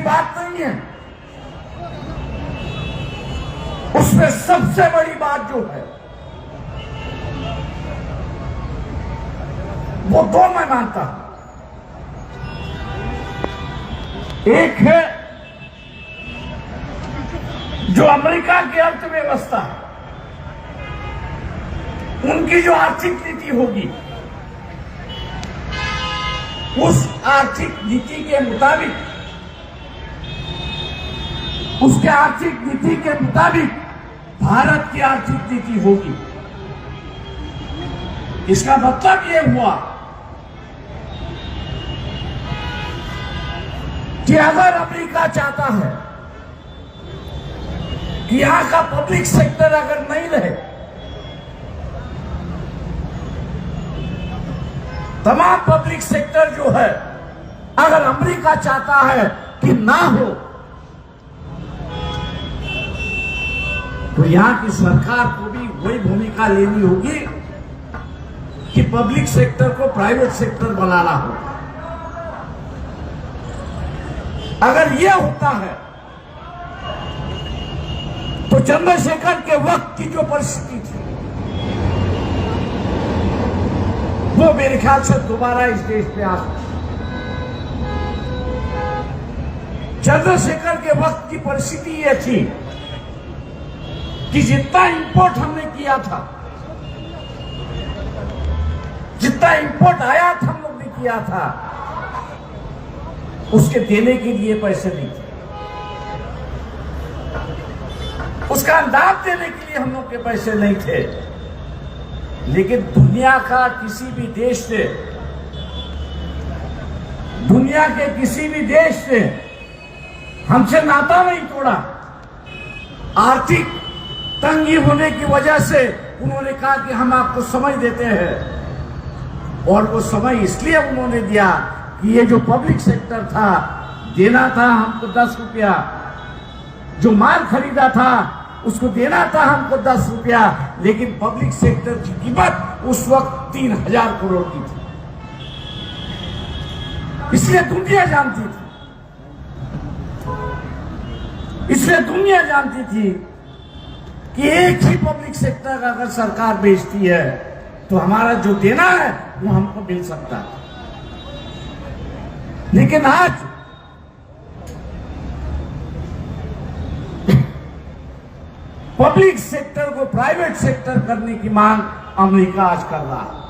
बात नहीं है। उसमें सबसे बड़ी बात जो है वो दो मैं मानता हूं। एक है जो अमेरिका की अर्थव्यवस्था है, उनकी जो आर्थिक नीति होगी, उस आर्थिक नीति के मुताबिक, उसके आर्थिक नीति के मुताबिक भारत की आर्थिक नीति होगी। इसका मतलब यह हुआ कि अगर अमेरिका चाहता है कि यहां का पब्लिक सेक्टर अगर नहीं रहे, तमाम पब्लिक सेक्टर जो है अगर अमेरिका चाहता है कि ना हो, तो यहां की सरकार को भी वही भूमिका लेनी होगी कि पब्लिक सेक्टर को प्राइवेट सेक्टर बनाना होगा। अगर यह होता है तो चंद्रशेखर के वक्त की जो परिस्थिति थी वो मेरे ख्याल से दोबारा इस देश पे आ सकती। चंद्रशेखर के वक्त की परिस्थिति यह थी कि जितना इंपोर्ट हमने किया था, जितना इंपोर्ट आयात हम लोग ने किया था, उसके देने के लिए पैसे नहीं थे, उसका दाम देने के लिए हम लोग के पैसे नहीं थे। लेकिन दुनिया का किसी भी देश से, दुनिया के किसी भी देश से हमसे नाता नहीं तोड़ा। आर्थिक तंगी होने की वजह से उन्होंने कहा कि हम आपको समय देते हैं, और वो समय इसलिए उन्होंने दिया कि ये जो पब्लिक सेक्टर था, देना था हमको 10 रुपया, जो माल खरीदा था उसको देना था हमको 10 रुपया, लेकिन पब्लिक सेक्टर की कीमत उस वक्त 3000 करोड़ की थी। इसलिए दुनिया जानती थी, इसलिए दुनिया जानती थी कि एक ही पब्लिक सेक्टर अगर सरकार बेचती है तो हमारा जो देना है वो हमको मिल सकता है। लेकिन आज पब्लिक सेक्टर को प्राइवेट सेक्टर करने की मांग अमेरिका आज कर रहा है।